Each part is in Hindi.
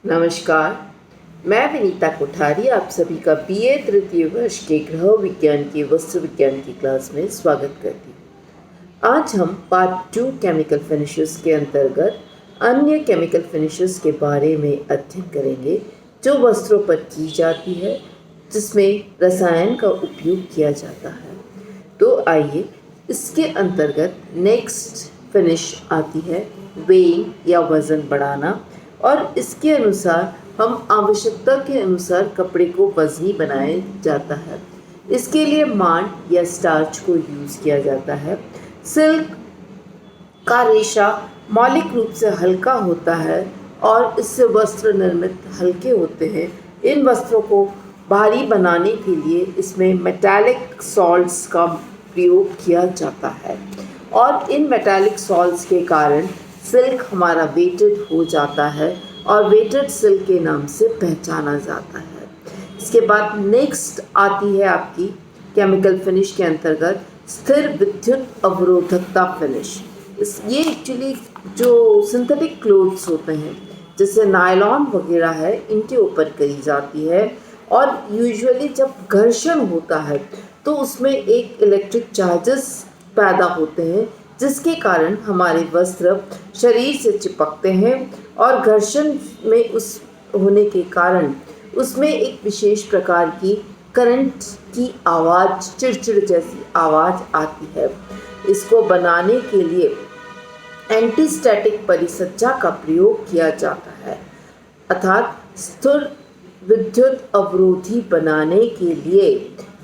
नमस्कार। मैं विनीता कोठारी आप सभी का बीए तृतीय वर्ष के गृह विज्ञान की वस्त्र विज्ञान की क्लास में स्वागत करती हूँ। आज हम पार्ट 2 केमिकल फिनिशेस के अंतर्गत अन्य केमिकल फिनिशेस के बारे में अध्ययन करेंगे जो वस्त्रों पर की जाती है, जिसमें रसायन का उपयोग किया जाता है। तो आइए, इसके अंतर्गत नेक्स्ट फिनिश आती है वेइंग या वज़न बढ़ाना, और इसके अनुसार हम आवश्यकता के अनुसार कपड़े को वज़नी बनाया जाता है। इसके लिए मांड या स्टार्च को यूज़ किया जाता है। सिल्क का रेशा मौलिक रूप से हल्का होता है और इससे वस्त्र निर्मित हल्के होते हैं। इन वस्त्रों को भारी बनाने के लिए इसमें मेटालिक सॉल्ट्स का प्रयोग किया जाता है, और इन मेटालिक सॉल्ट्स के कारण सिल्क हमारा वेटेड हो जाता है और वेटेड सिल्क के नाम से पहचाना जाता है। इसके बाद नेक्स्ट आती है आपकी केमिकल फिनिश के अंतर्गत स्थिर विद्युत अवरोधकता फिनिश। ये एक्चुअली जो सिंथेटिक क्लोथ्स होते हैं जैसे नायलॉन वगैरह है, इनके ऊपर करी जाती है, और यूजुअली जब घर्षण होता है तो उसमें एक इलेक्ट्रिक चार्जेस पैदा होते हैं, जिसके कारण हमारे वस्त्र शरीर से चिपकते हैं, और घर्षण में उस होने के कारण उसमें एक विशेष प्रकार की करंट की आवाज़, चिड़चिड़ जैसी आवाज़ आती है। इसको बनाने के लिए एंटीस्टैटिक परिसज्जा का प्रयोग किया जाता है, अर्थात स्थिर विद्युत अवरोधी बनाने के लिए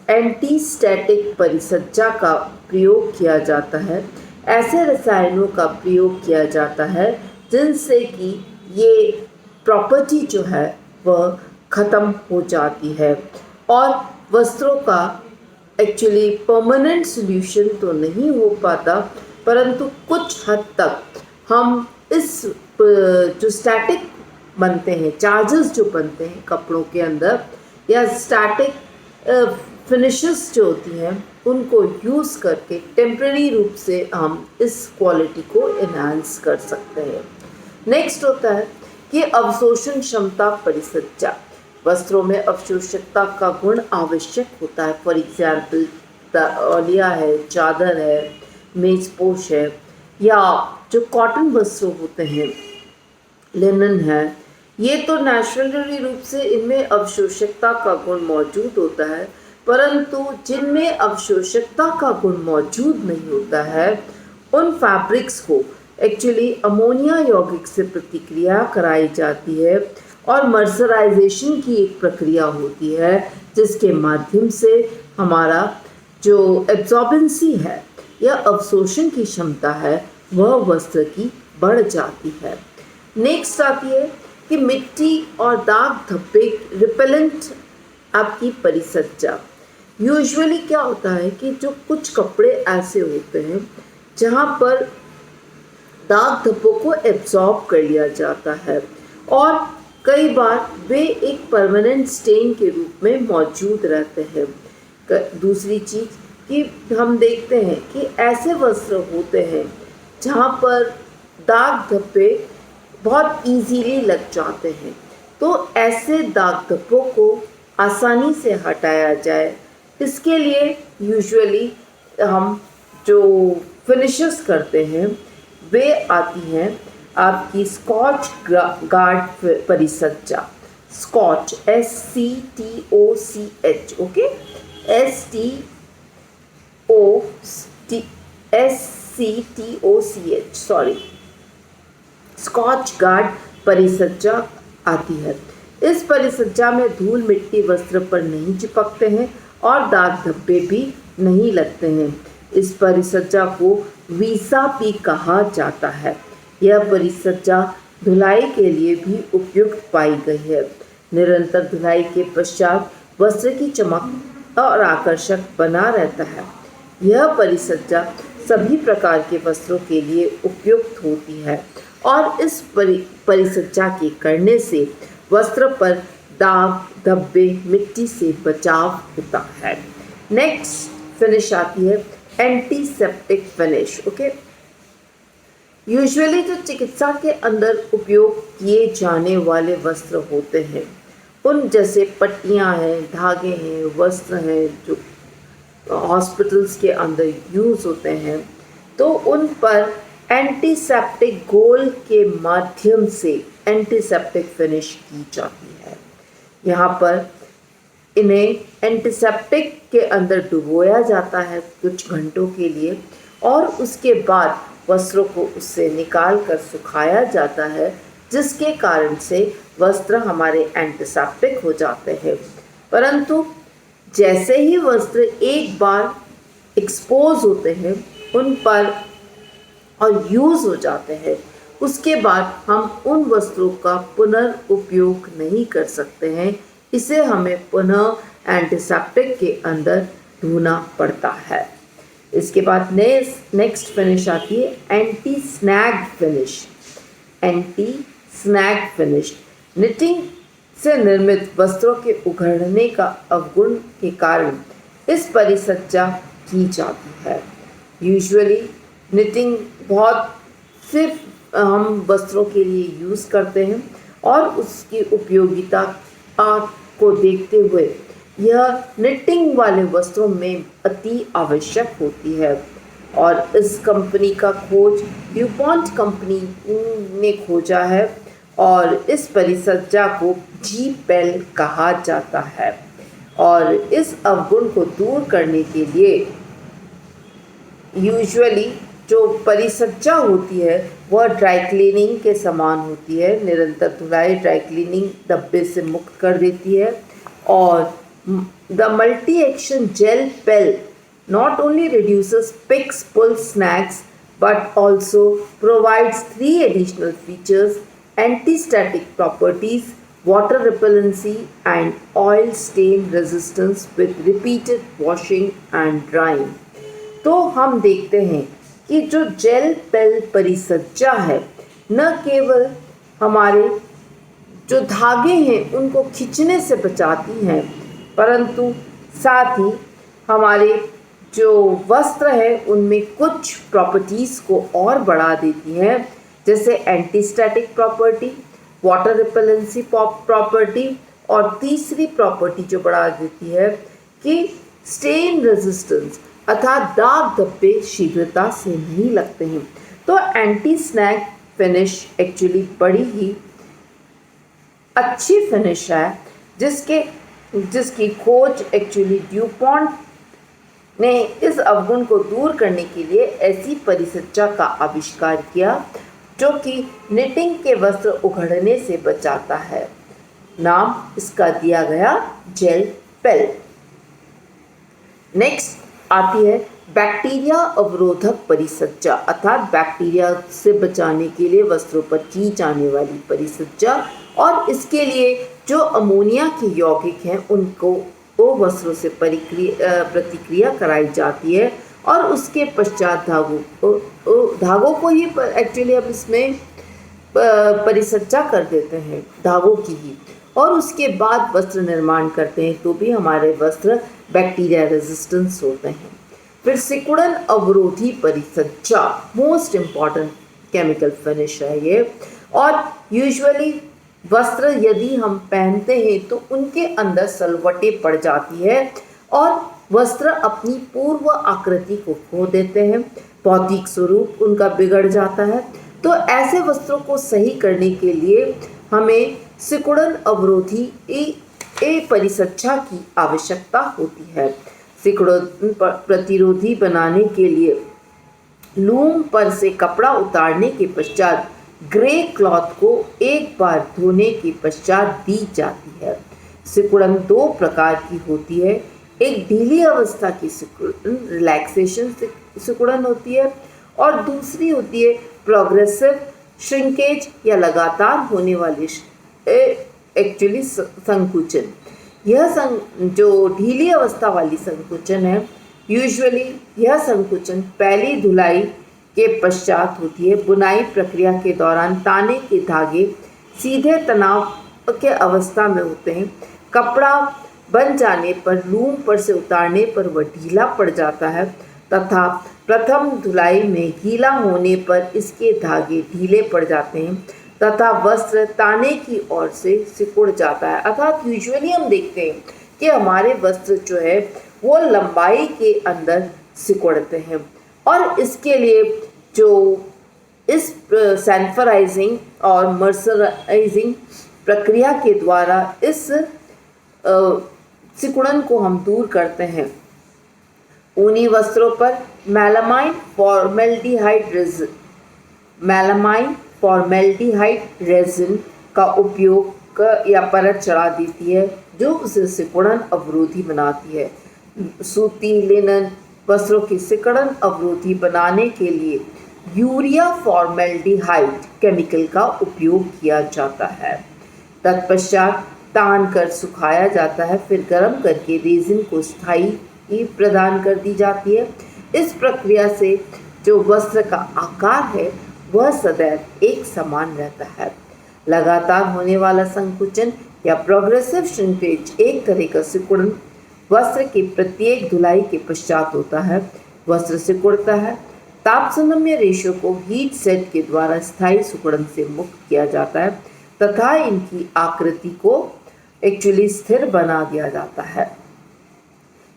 एंटीस्टैटिक परिसज्जा का प्रयोग किया जाता है। ऐसे रसायनों का प्रयोग किया जाता है जिनसे कि ये प्रॉपर्टी जो है वह ख़त्म हो जाती है, और वस्त्रों का एक्चुअली परमानेंट सॉल्यूशन तो नहीं हो पाता, परंतु कुछ हद तक हम इस जो स्टैटिक बनते हैं, चार्जेस जो बनते हैं कपड़ों के अंदर, या स्टैटिक फिनिशेस जो होती हैं, उनको यूज़ करके टेम्परेरी रूप से हम इस क्वालिटी को इन्हांस कर सकते हैं। नेक्स्ट होता है कि अवशोषण क्षमता परिसज्जा। वस्त्रों में अवशोषकता का गुण आवश्यक होता है। फॉर एग्जाम्पल तौलिया है, चादर है, मेजपोश है, या जो कॉटन वस्त्र होते हैं, लिनन है, ये तो नेचुरली रूप से इनमें अवशोषकता का गुण मौजूद होता है, परंतु जिनमें अवशोषकता का गुण मौजूद नहीं होता है उन फैब्रिक्स को एक्चुअली अमोनिया यौगिक से प्रतिक्रिया कराई जाती है, और मर्सराइजेशन की एक प्रक्रिया होती है जिसके माध्यम से हमारा जो एब्जॉर्बेंसी है या अवशोषण की क्षमता है वह वस्त्र की बढ़ जाती है। नेक्स्ट आती है कि मिट्टी और दाग धब्बे रिपेलेंट आपकी परिसज्जा। यूजुअली क्या होता है कि जो कुछ कपड़े ऐसे होते हैं जहाँ पर दाग धब्बों को एब्जॉर्ब कर लिया जाता है, और कई बार वे एक परमानेंट स्टेन के रूप में मौजूद रहते हैं। दूसरी चीज़ कि हम देखते हैं कि ऐसे वस्त्र होते हैं जहाँ पर दाग धब्बे बहुत इजीली लग जाते हैं, तो ऐसे दाग धब्बों को आसानी से हटाया जाए, इसके लिए यूजुअली हम जो फिनिशेस करते हैं वे आती हैं आपकी स्कॉच गार्ड परिसज्जा। Scotch SCOTCH, okay, SCOTCH, sorry, Scotchgard परिसज्जा आती है। इस परिसज्जा में धूल मिट्टी वस्त्र पर नहीं चिपकते हैं और दाग धब्बे भी नहीं लगते हैं। इस परिसज्जा को वीसा भी कहा जाता है। यह परिसज्जा धुलाई के लिए भी उपयुक्त पाई गई है। निरंतर धुलाई के पश्चात वस्त्र की चमक और आकर्षक बना रहता है। यह परिसज्जा सभी प्रकार के वस्त्रों के लिए उपयुक्त होती है, और इस परिसज्जा के करने से वस्त्र पर दाग धब्बे मिट्टी से बचाव होता है। नेक्स्ट फिनिश आती है एंटीसेप्टिक फिनिश, ओके। यूजुअली जो चिकित्सा के अंदर उपयोग किए जाने वाले वस्त्र होते हैं, उन जैसे पट्टियाँ हैं, धागे हैं, वस्त्र हैं जो हॉस्पिटल्स के अंदर यूज़ होते हैं, तो उन पर एंटीसेप्टिक घोल के माध्यम से एंटीसेप्टिक फिनिश की जाती है। यहाँ पर इन्हें एंटीसेप्टिक के अंदर डुबोया जाता है कुछ घंटों के लिए और उसके बाद वस्त्रों को उससे निकाल कर सुखाया जाता है, जिसके कारण से वस्त्र हमारे एंटीसेप्टिक हो जाते हैं। परंतु जैसे ही वस्त्र एक बार एक्सपोज होते हैं उन पर और यूज़ हो जाते हैं, उसके बाद हम उन वस्त्रों का पुनर्उपयोग नहीं कर सकते हैं। इसे हमें पुनः एंटीसेप्टिक के अंदर धोना पड़ता है। इसके बाद नेक्स्ट फिनिश आती है anti snag finish. Anti snag finish knitting से निर्मित वस्त्रों के उघड़ने का अवगुण के कारण इस परिसज्जा की जाती है। यूजुअली निटिंग बहुत सिर्फ हम वस्त्रों के लिए यूज़ करते हैं और उसकी उपयोगिता को देखते हुए यह निटिंग वाले वस्त्रों में अति आवश्यक होती है और इस कंपनी का खोज ड्यूपॉन्ट कंपनी ने खोजा है और इस परिसज्जा को जी-पेल कहा जाता है। और इस अवगुण को दूर करने के लिए यूजुअली जो परिसज्जा होती है वह ड्राई क्लीनिंग के समान होती है। निरंतर धुलाई ड्राई क्लीनिंग डब्बे से मुक्त कर देती है और the multi-action gel pen not only reduces picks, pulls, snags but also provides 3 additional features: anti-static properties, water repellency and oil stain resistance with repeated washing and drying। तो हम देखते हैं कि जो जेल पेल परिसज्जा है न केवल हमारे जो धागे हैं उनको खींचने से बचाती हैं, परंतु साथ ही हमारे जो वस्त्र है उनमें कुछ प्रॉपर्टीज़ को और बढ़ा देती हैं, जैसे एंटीस्टैटिक प्रॉपर्टी, वाटर रिपेलेंसी प्रॉपर्टी और तीसरी प्रॉपर्टी जो बढ़ा देती है कि स्टेन रेजिस्टेंस अर्थात दाग धब्बे शीघ्रता से नहीं लगते हैं। तो एंटी स्नैग फिनिश एक्चुअली बड़ी ही अच्छी फिनिश है जिसकी खोज एक्चुअली ड्यूपॉन्ट ने इस अवगुण को दूर करने के लिए ऐसी परिसज्जा का आविष्कार किया जो कि निटिंग के वस्त्र उघड़ने से बचाता है। नाम इसका दिया गया जेल पेल। नेक्स्ट आती है बैक्टीरिया अवरोधक परिसज्जा अर्थात बैक्टीरिया से बचाने के लिए वस्त्रों पर की जाने वाली परिसज्जा और इसके लिए जो अमोनिया के यौगिक हैं उनको वो वस्त्रों से प्रतिक्रिया कराई जाती है और उसके पश्चात धागों को ही एक्चुअली अब इसमें परिसज्जा कर देते हैं धागों की ही, और उसके बाद वस्त्र निर्माण करते हैं तो भी हमारे वस्त्र बैक्टीरिया रेजिस्टेंस होते हैं। फिर सिकुड़न अवरोधी परिसज्जा मोस्ट इम्पॉर्टेंट केमिकल फिनिश है ये, और यूजुअली वस्त्र यदि हम पहनते हैं तो उनके अंदर सलवटें पड़ जाती है और वस्त्र अपनी पूर्व आकृति को खो देते हैं, भौतिक स्वरूप उनका बिगड़ जाता है। तो ऐसे वस्त्रों को सही करने के लिए हमें सिकुड़न अवरोधी परिसज्जा की आवश्यकता होती है। सिकुड़न प्रतिरोधी बनाने के लिए लूम पर से कपड़ा उतारने के पश्चात ग्रे क्लॉथ को एक बार धोने के पश्चात दी जाती है। सिकुड़न 2 प्रकार की होती है, एक ढीली अवस्था की सिकुड़न रिलैक्सेशन सिकुड़न होती है और दूसरी होती है प्रोग्रेसिव श्रिंकेज या लगातार होने वाली एक्चुअली संकुचन। यह जो ढीली अवस्था वाली संकुचन है यूजुअली यह संकुचन पहली धुलाई के पश्चात होती है। बुनाई प्रक्रिया के दौरान ताने के धागे सीधे तनाव के अवस्था में होते हैं। कपड़ा बन जाने पर लूम पर से उतारने पर वह ढीला पड़ जाता है तथा प्रथम धुलाई में गीला होने पर इसके धागे ढीले पड़ जाते हैं तथा वस्त्र ताने की ओर से सिकुड़ जाता है। अर्थात यूजुअली हम देखते हैं कि हमारे वस्त्र जो है वो लंबाई के अंदर सिकुड़ते हैं और इसके लिए जो इस सैनिटराइजिंग और मर्सराइजिंग प्रक्रिया के द्वारा इस सिकुड़न को हम दूर करते हैं। ऊनी वस्त्रों पर मेलामाइन फॉर्मेल्डिहाइड रेजिन का उपयोग या परत चढ़ा देती है जो उसे सिकुड़न अवरोधी बनाती है। सूती लिनन वस्त्रों की सिकुड़न अवरोधी बनाने के लिए यूरिया फॉर्मेल्डिहाइड केमिकल का उपयोग किया जाता है। तत्पश्चात तान कर सुखाया जाता है, फिर गर्म करके रेजिन को स्थायी प्रदान कर दी जाती है। इस प्रक्रिया से जो वस्त्र का आकार है वह सदैव एक समान रहता है। लगातार होने वाला संकुचन या प्रोग्रेसिव श्रिंकेज एक तरह का सिकुड़न वस्त्र की प्रत्येक धुलाई के पश्चात होता है। वस्त्र सिकुड़ता है। ताप संयम्य रेशों को हीट सेट के द्वारा स्थायी सिकुड़न से मुक्त किया जाता है तथा इनकी आकृति को एक्चुअली स्थिर बना दिया जाता है।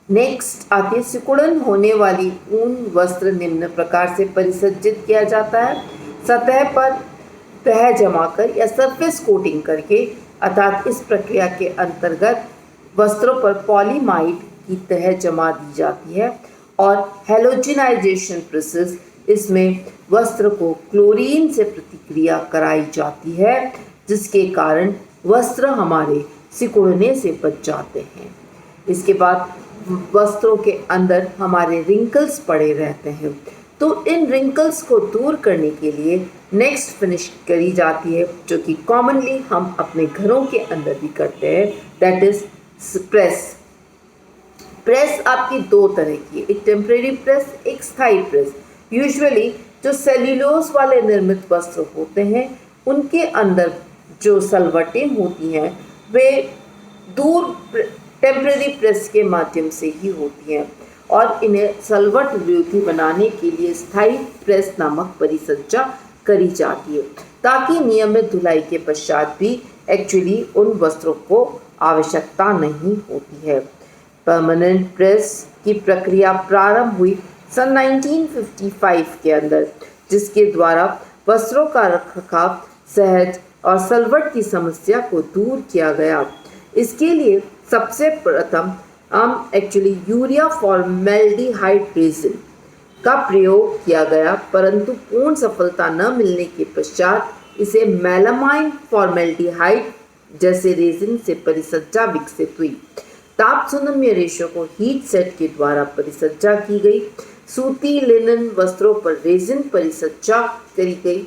नेक्स्ट आती है सिकुड़न होने वाली ऊन वस्त्र निम्न प्रकार से परिसज्जित किया जाता है। सतह पर तह जमाकर या सरफेस कोटिंग करके, अर्थात इस प्रक्रिया के अंतर्गत वस्त्रों पर पॉलीमाइड की तह जमा दी जाती है और हेलोजिनाइजेशन प्रोसेस, इसमें वस्त्र को क्लोरीन से प्रतिक्रिया कराई जाती है जिसके कारण वस्त्र हमारे सिकुड़ने से बच जाते हैं। इसके बाद वस्त्रों के अंदर हमारे रिंकल्स पड़े रहते हैं, तो इन रिंकल्स को दूर करने के लिए नेक्स्ट फिनिश करी जाती है जो कि कॉमनली हम अपने घरों के अंदर भी करते हैं, दैट इज प्रेस। प्रेस आपकी दो तरह की है, एक टेम्परेरी प्रेस, एक स्थायी प्रेस। यूजुअली जो सेल्यूलोज वाले निर्मित वस्त्र होते हैं उनके अंदर जो सलवटें होती हैं वे दूर टेम्परेरी प्रेस के माध्यम से ही होती हैं और इन्हें सलवट विरोधी बनाने के लिए स्थायी प्रेस नामक परिसज्जा करी जाती है ताकि नियमित धुलाई के पश्चात भी एक्चुअली उन वस्त्रों को आवश्यकता नहीं होती है। परमानेंट प्रेस की प्रक्रिया प्रारंभ हुई सन 1955 के अंदर, जिसके द्वारा वस्त्रों का रखरखाव सहज और सलवट की समस्या को दूर किया गया। इसके लिए सबसे प्रथम हम एक्चुअली यूरिया फॉर्मेल्डिहाइड रेजिन का प्रयोग किया गया, परंतु पूर्ण सफलता न मिलने के पश्चात इसे मेलामाइन फॉर्मेल्डिहाइड जैसे रेजिन से परिसज्जा विकसित हुई। ताप संयम्य रेशों को हीट सेट के द्वारा परिसज्जा की गई। सूती लिनन वस्त्रों पर रेजिन परिसज्जा करी गई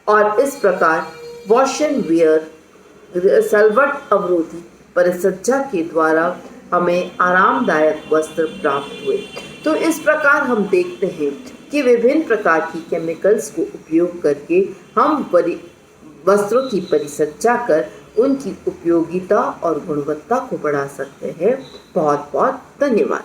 और इस प्रकार वॉश एंड वियर सलवट अवरोधी परिसज्जा के द्वारा हमें आरामदायक वस्त्र प्राप्त हुए। तो इस प्रकार हम देखते हैं कि विभिन्न प्रकार की केमिकल्स को उपयोग करके हम वस्त्रों की परिसज्जा कर उनकी उपयोगिता और गुणवत्ता को बढ़ा सकते हैं। बहुत बहुत धन्यवाद।